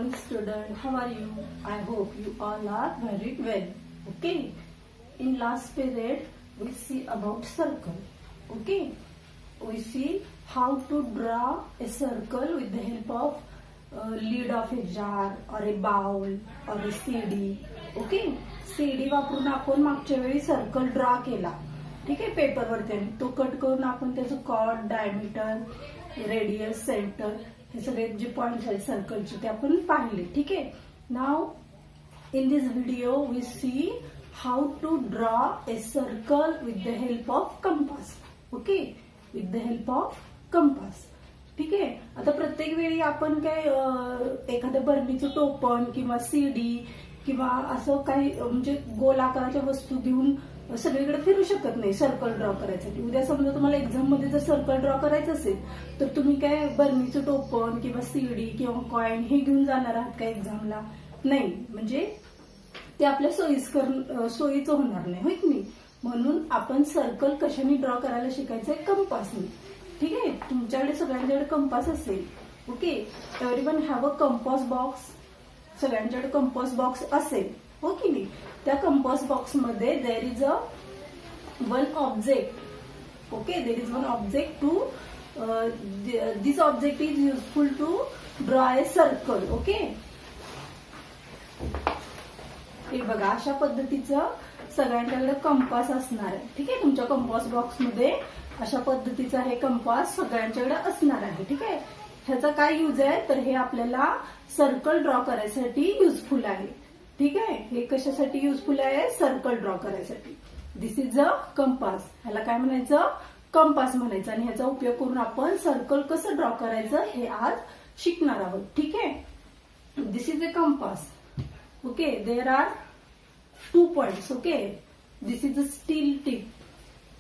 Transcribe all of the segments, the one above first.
morning student. How are you? I hope you all are very well. Okay. In last period we see about circle. Okay. We see how to draw a circle with the help of lid of a jar or a bowl or a CD. Okay. CD वापरून आपण मागच्या वेळी circle draw केला. ठीक आहे, पेपरवरती तो cut करून आपण त्याचं कॉर्ड, डायमीटर, रेडियस, सेंटर हे सगळे जे पॉइंट्स आहेत सर्कलचे ते आपण पाहिले. ठीक आहे. Now in this video we see how to draw a circle with the help of compass. Okay, with the help of compass. ठीक आहे. आता प्रत्येक वेळी आपण काय एखाद्या बर्नीचं टोपण किंवा सीडी किंवा असं काही म्हणजे गोल आकाराच्या वस्तू घेऊन सगळीकडे फिरू शकत नाही सर्कल ड्रॉ करायसाठी. उद्या समजा तुम्हाला एक्झाम मध्ये जर सर्कल ड्रॉ करायचं असेल तर तुम्ही काय बर्नीचं टोपण किंवा सीडी किंवा कॉइन हे घेऊन जाणार आहात का एक्झामला? नाही, म्हणजे ते आपल्या सोयीचं होणार नाही, होय की नाही. म्हणून आपण सर्कल कशाने ड्रॉ करायला शिकायचंय? कंपासने. ठीक आहे. तुमच्याकडे सगळ्यांच्याकडे कंपास असेल. Okay. Everyone have a compass box. सगळ्यांच्याकडे कंपास बॉक्स असेल, हो की नाही. त्या कंपास बॉक्स मध्ये there is a one object. Okay, there is one object to this object is useful to draw a circle. Okay, हे बघा अशा पद्धतीचं सगळ्यांच्याकडे कंपास असणार आहे. ठीक आहे. तुमच्या कंपास बॉक्स मध्ये अशा पद्धतीचा हे कंपास सगळ्यांच्याकडे असणार आहे. ठीक आहे. ह्याचा काय यूज आहे तर हे आपल्याला सर्कल ड्रॉ करायसाठी युजफुल आहे. ठीक आहे. हे कशासाठी युजफुल आहे? सर्कल ड्रॉ करायसाठी. दिस इज अ कंपास. ह्याला काय म्हणायचं? कंपास म्हणायचं. आणि ह्याचा उपयोग करून आपण सर्कल कसं ड्रॉ करायचं हे आज शिकणार आहोत. ठीक आहे. This is a compass. Okay, there are 2 points. Okay, this is a steel tip.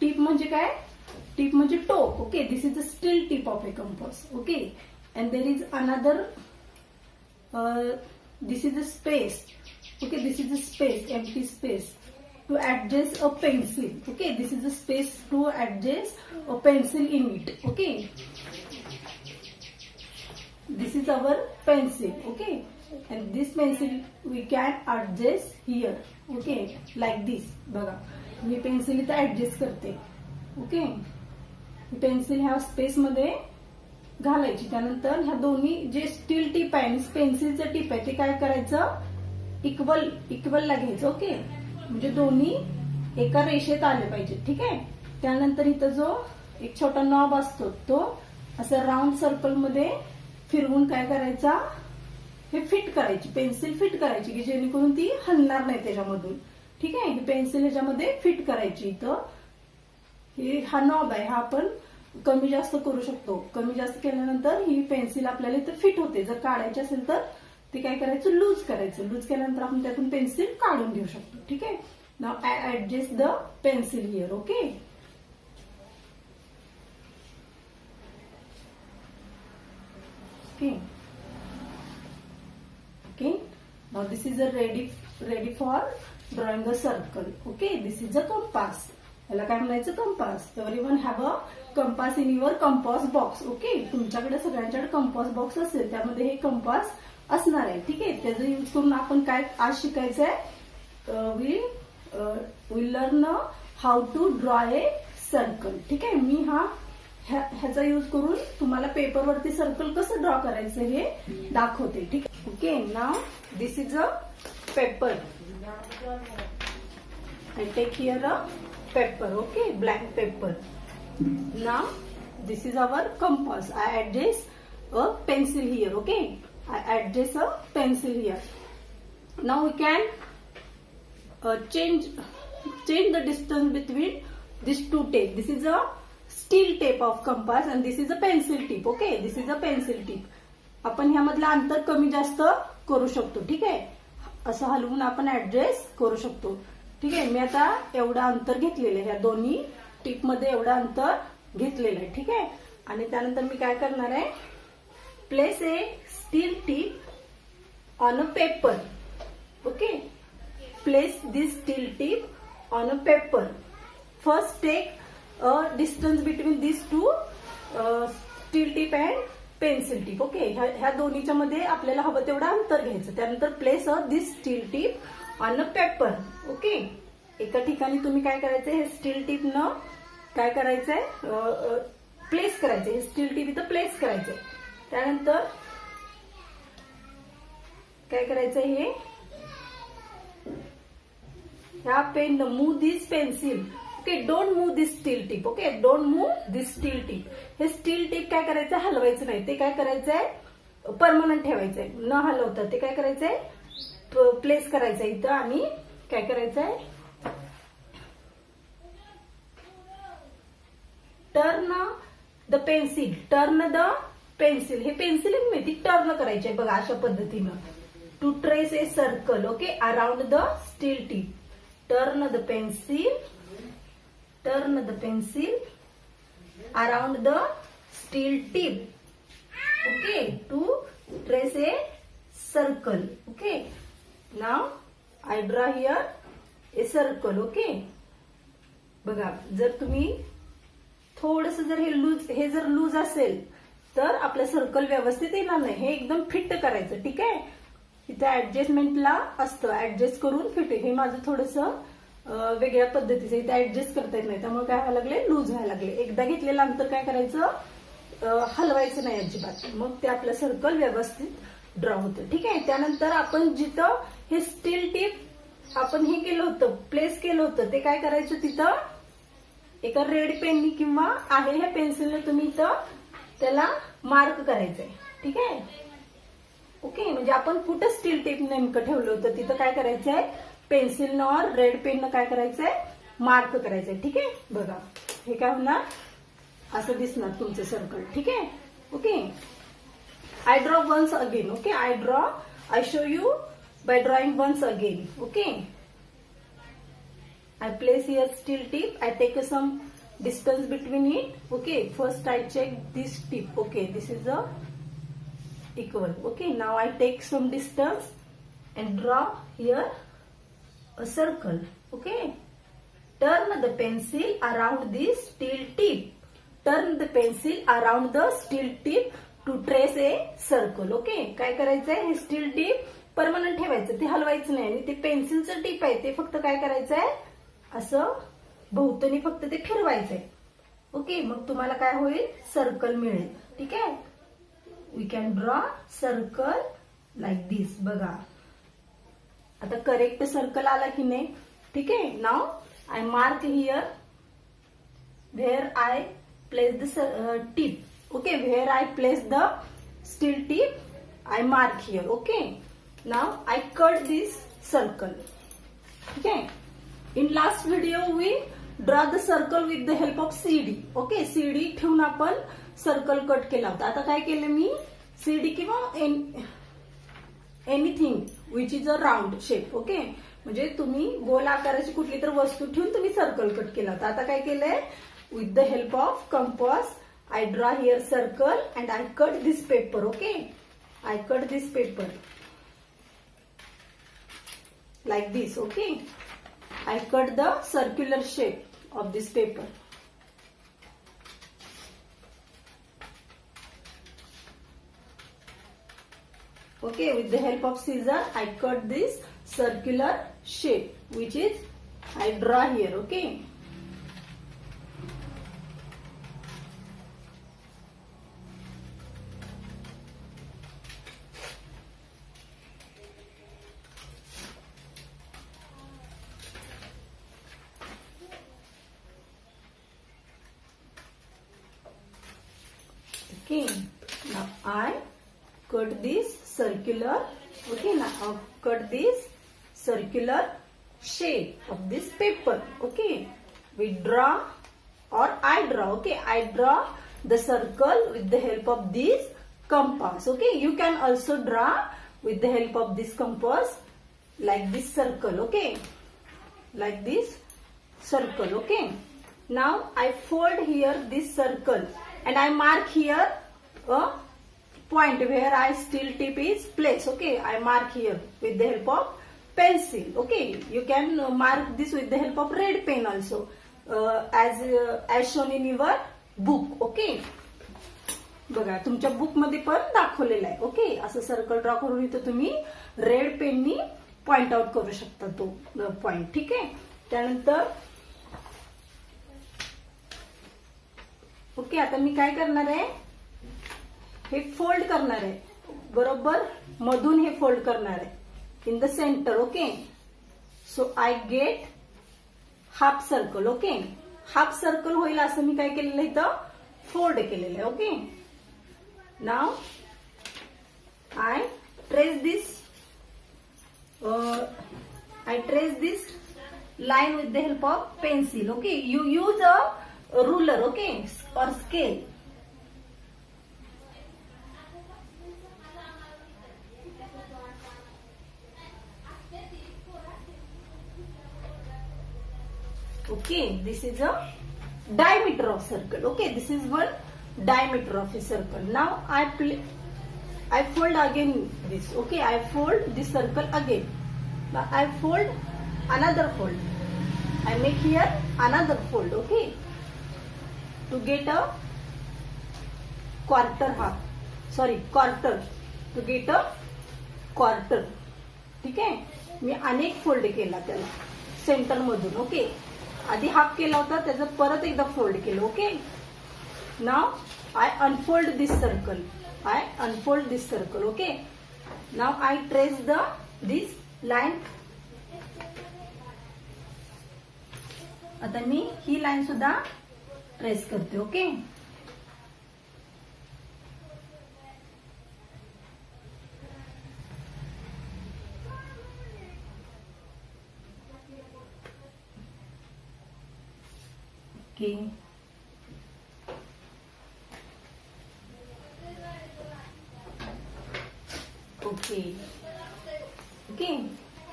Tip म्हणजे काय? टिप म्हणजे टोक. Okay, this is a steel tip of a compass. Okay, and there is another this is a space. Okay, this is a space, empty space to adjust a pencil. Okay, this is a space to adjust a pencil in it. Okay, this is our pencil. Okay, and this pencil we can adjust here. Okay, like this. बघा, मी pencil इथे adjust करते. Okay, pencil ह्या space मध्ये घालायची. त्यानंतर ह्या दोन्ही जे स्टील टिप आहे पेन्सिलचं टिप आहे ते काय करायचं? इक्वलला घ्यायचं. ओके, म्हणजे दोन्ही एका रेषेत आले पाहिजे. ठीक आहे. त्यानंतर इथं जो एक छोटा नॉब असतो तो असं राऊंड सर्कल मध्ये फिरवून काय करायचा? हे फिट करायची, पेन्सिल फिट करायची की जेणेकरून ती हलणार नाही त्याच्यामधून. ठीक आहे. ही पेन्सिल ह्याच्यामध्ये फिट करायची. इथं हा नॉब आहे, हा आपण कमी जास्त करू शकतो. कमी जास्त केल्यानंतर ही पेन्सिल आपल्याला इथे फिट होते. जर काढायची असेल तर ते काय करायचं? लूज करायचं. लूज केल्यानंतर आपण त्यातून पेन्सिल काढून घेऊ शकतो. ठीक आहे. Now I adjust the pencil here. Okay, okay, okay. Now this is a ready for drawing a circle. Okay, this is a compass. याला काय म्हणायचं? Compass. Everyone have a compass in your compass box. Okay, तुमच्याकडे सगळ्यांच्याकडे compass box असेल त्यामध्ये हे compass असणार आहे. ठीक आहे. त्याचा यूज करून आपण काय आज शिकायचं आहे? We learn how to draw a circle. ठीक आहे. मी ह्याचा यूज करून तुम्हाला पेपरवरती सर्कल कसं ड्रॉ करायचं हे दाखवते. ठीक आहे. Okay, now this is a paper. I take here a paper. Okay, blank paper. Now this is our compass. I adjust a pencil here. Okay, I adjust a pencil here. Now we can change the distance between these two tape. This is a steel tape of compass and this is a pencil tip. Okay, this is a pencil tip. आपण ह्यामधलं अंतर कमी जास्त करू शकतो. ठीक आहे. असं हलवून आपण ऍडजस्ट करू शकतो. ठीक आहे. मी आता एवढं अंतर घेतलेलं आहे. ह्या दोन्ही टिप मध्ये एवढं अंतर घेतलेलं आहे. ठीक आहे. आणि त्यानंतर मी काय करणार आहे? Place a steel tip on a paper. Okay, place this steel tip on a paper. First take a distance between this two steel tip and pencil tip. Okay, ह्या दोन्हीच्या मध्ये आपल्याला हवं तेवढं अंतर घ्यायचं. त्यानंतर place this steel tip on a paper. Okay, एका ठिकाणी तुम्ही काय करायचंय, हे स्टील टिप न काय करायचंय, प्लेस करायचंय. हे स्टील टिप इथं प्लेस करायचंय. त्यानंतर काय करायचंय, हे ह्या pen move this pencil. Okay, don't move this steel tip. Okay, don't move this steel tip. हे स्टील टिप काय करायचं, हलवायचं नाही. ते काय करायचंय, परमनंट ठेवायचंय. न हलवता ते काय करायचंय, प्लेस करायचंय इथं. आणि काय करायचंय, turn the pencil. Turn the pencil. हे पेन्सिल आहे ती टर्न करायची आहे बघा, अशा पद्धतीनं. To trace a circle. Okay, around the steel tip. Turn the pencil. Turn the pencil around the steel tip. Okay, to trace a circle. Okay, now I draw here a circle. Okay, बघा, जर तुम्ही थोडस जर हे जर loose असेल तर आपलं सर्कल व्यवस्थित येणार नाही. हे एकदम फिट करायचं. ठीक आहे, इथे ऍडजस्टमेंटला असतं, ऍडजस्ट करून फिट. हे माझं थोडस वेगळ्या पद्धतीचं इथे ऍडजस्ट करता येत नाही, त्यामुळे काय व्हायला लागले, लूज व्हायला लागले. एकदा घेतलेलं अंतर काय करायचं, हलवायचं नाही अजिबात. मग ते आपलं सर्कल व्यवस्थित ड्रॉ होतं. ठीक आहे, त्यानंतर आपण जिथं हे स्टील टिप आपण हे केलं होतं, प्लेस केलं होतं, ते काय करायचं, तिथं एका रेड पेननी किंवा आहे ह्या पेन्सिलने तुम्ही इथं त्याला मार्क करायचंय. ठीक आहे, ओके, म्हणजे आपण कुठं स्टील टिप नेमकं ठेवलं होतं तिथं काय करायचंय, पेन्सिलनं और रेड पेननं काय करायचंय, मार्क करायचंय. ठीक आहे, बघा हे काय होणार, असं दिसणार तुमचं सर्कल. ठीक आहे, okay. I draw once again. Okay, I show you by drawing once again. Okay, I place here steel tip. I take some distance between it. Okay, first I check this tip. Okay, this is a equal. Okay, now I take some distance and draw here a circle. Okay, turn the pencil around this steel tip. Turn the pencil around the steel tip to trace a circle. Okay, काय करायचंय, हे steel tip permanent ठेवायचं, ते हलवायचं नाही. आणि ते पेन्सिलचं tip आहे ते फक्त काय करायचंय, असं भोवतणी फक्त ते फिरवायचंय. ओके, मग तुम्हाला काय होईल, सर्कल मिळेल. ठीक आहे, we can draw circle like this. बघा आता करेक्ट सर्कल आला की नाही. ठीक आहे, now I mark here where I place the tip. Okay, where I place the steel tip I mark here. Okay, now I cut this circle. ठीक आहे, in last video we draw the circle with the help of CD. Okay, CD ठेवून आपण circle cut केला होता. आता काय केलं मी, CD किंवा anything which is a round shape. Okay, म्हणजे तुम्ही गोल आकाराची कुठली तर वस्तू ठेवून तुम्ही सर्कल कट केला होता. आता काय केलंय, with the help of compass I draw here circle and I cut this paper. Okay, I cut this paper like this. Okay, I cut the circular shape of this paper. Okay, with the help of scissor, I cut this circular shape, which is I draw here. Okay. Okay, now I cut this circular. Okay, now I cut this circular shape of this paper. Okay, we draw or I draw. Okay, I draw the circle with the help of this compass. Okay, you can also draw with the help of this compass like this circle. Okay, like this circle. Okay, now I fold here this circle and I mark here a point where I steel tip is placed. Okay, I mark here with the help of pencil. Okay, you can mark this with the help of red pen also, as shown in your book. Okay, बघा तुमच्या book मध्ये पण दाखवलेलं आहे. Okay, असं circle draw करून इथं तुम्ही रेड पेननी पॉइंट आउट करू शकता तो पॉइंट. ठीक आहे. त्यानंतर ओके, आता मी काय करणार आहे, हे फोल्ड करणार आहे. बरोबर मधून हे फोल्ड करणार आहे in the centre. Okay, so I get half circle. Okay, half circle होईल असं मी काय केलेलं इथं फोल्ड केलेलं आहे. Okay, now I trace this line with the help of pencil. Okay, you use a ruler, okay, or scale. Okay, this is a diameter of circle. Okay, this is one diameter of a circle. Now I fold again this. Okay, I fold this circle again. Now I fold another fold. I make here another fold. Okay, to get a quarter. To get a quarter. ठीक आहे. मी अनेक fold केला त्याला centre मधून. Okay, आधी half केला होता त्याचं परत एकदा फोल्ड केलं. Okay, now I unfold this circle. Okay, now I trace this line. आता मी ही लाईन सुद्धा ट्रेस करते. Okay, okay, okay, okay.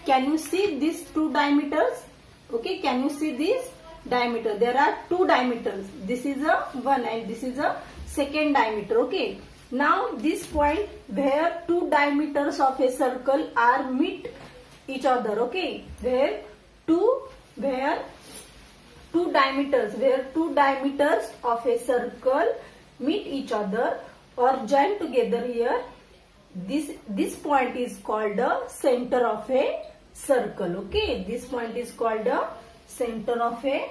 Can you see these two diameters? Okay, can you see this diameter? There are two diameters. This is a one and this is a second diameter. Okay, now this point where two diameters of a circle are meet each other. Okay, where two diameters of a circle meet each other or join together here. This point is called the center of a circle. Okay, this point is called the center of a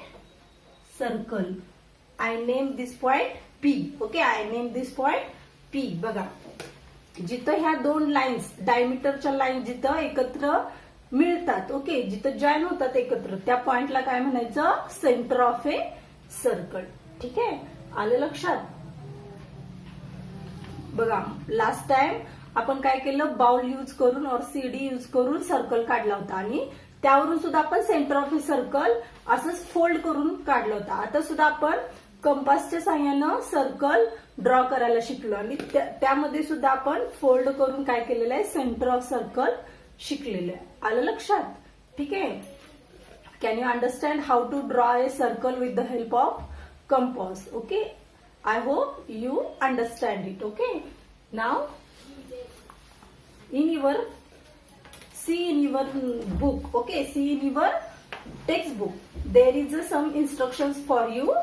circle. I name this point P. Okay, I name this point P. बघा जिथं ह्या दोन lines डायमीटरच्या line जिथं एकत्र मिळतात. Okay, जिथं join होतात एकत्र त्या पॉइंटला काय म्हणायचं, सेंटर ऑफ ए सर्कल. ठीक आहे, आलं लक्षात. बघा लास्ट टाइम आपण काय केलं, बाउल यूज करून और सीडी यूज करून सर्कल काढला होता आणि त्यावरून सुद्धा आपण सेंटर ऑफ ए सर्कल असंच फोल्ड करून काढलं होतं. आता सुद्धा आपण कंपासच्या साह्यानं सर्कल ड्रॉ करायला शिकलो आणि त्यामध्ये सुद्धा आपण फोल्ड करून काय केलेलं आहे, सेंटर ऑफ सर्कल शिकलेलं आहे. आलं लक्षात. ठीक आहे. Can you understand how to draw a circle with the help of compass? Okay, I hope you understand it. Okay, now in your book, okay, see in your textbook there is some instructions for you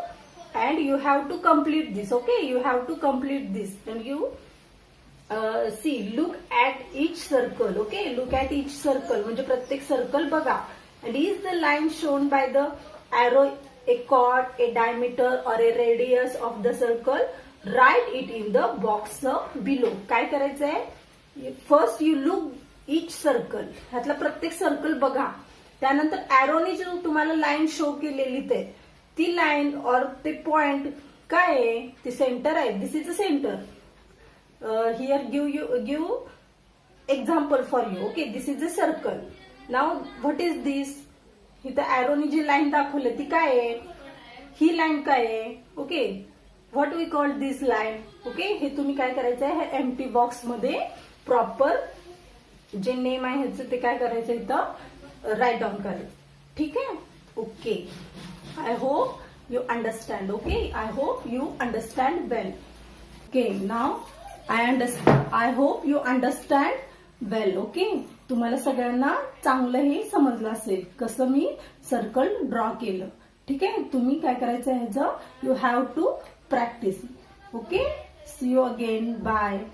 and you have to complete this. Okay, you have to complete this and you see, look at each circle. Okay, look at each circle म्हणजे प्रत्येक circle बघा and is the line shown by the arrow a chord, a diameter or a radius of the circle? Write it in the box below. काय करायचंय, first you look each circle, ह्यातला प्रत्येक circle बघा. त्यानंतर एरोने जो तुम्हाला line show केलेली ती लाईन और ते पॉइंट काय आहे, ते सेंटर आहे. This is a center. Here give example for you. Okay, this is a circle. Now what is this, इथं एरोने जी लाईन दाखवली ती काय आहे, ही लाईन काय आहे. Okay, what we call this line. Okay, हे तुम्ही काय करायचं आहे, हे एम्प्टी बॉक्स मध्ये प्रॉपर जे नेम आहे ह्याचं ते काय करायचं इथं राईट डाऊन करायचं. ठीक आहे. Okay, I hope you understand. Okay, I hope you understand well. Okay, now I hope you understand well. Okay, तुम्हाला सगळ्यांना चांगलं हे समजलं असेल कसं मी सर्कल ड्रॉ केलं. ठीक आहे. तुम्ही काय करायचं ह्याचं, you have to practise. Okay. See you again. Bye.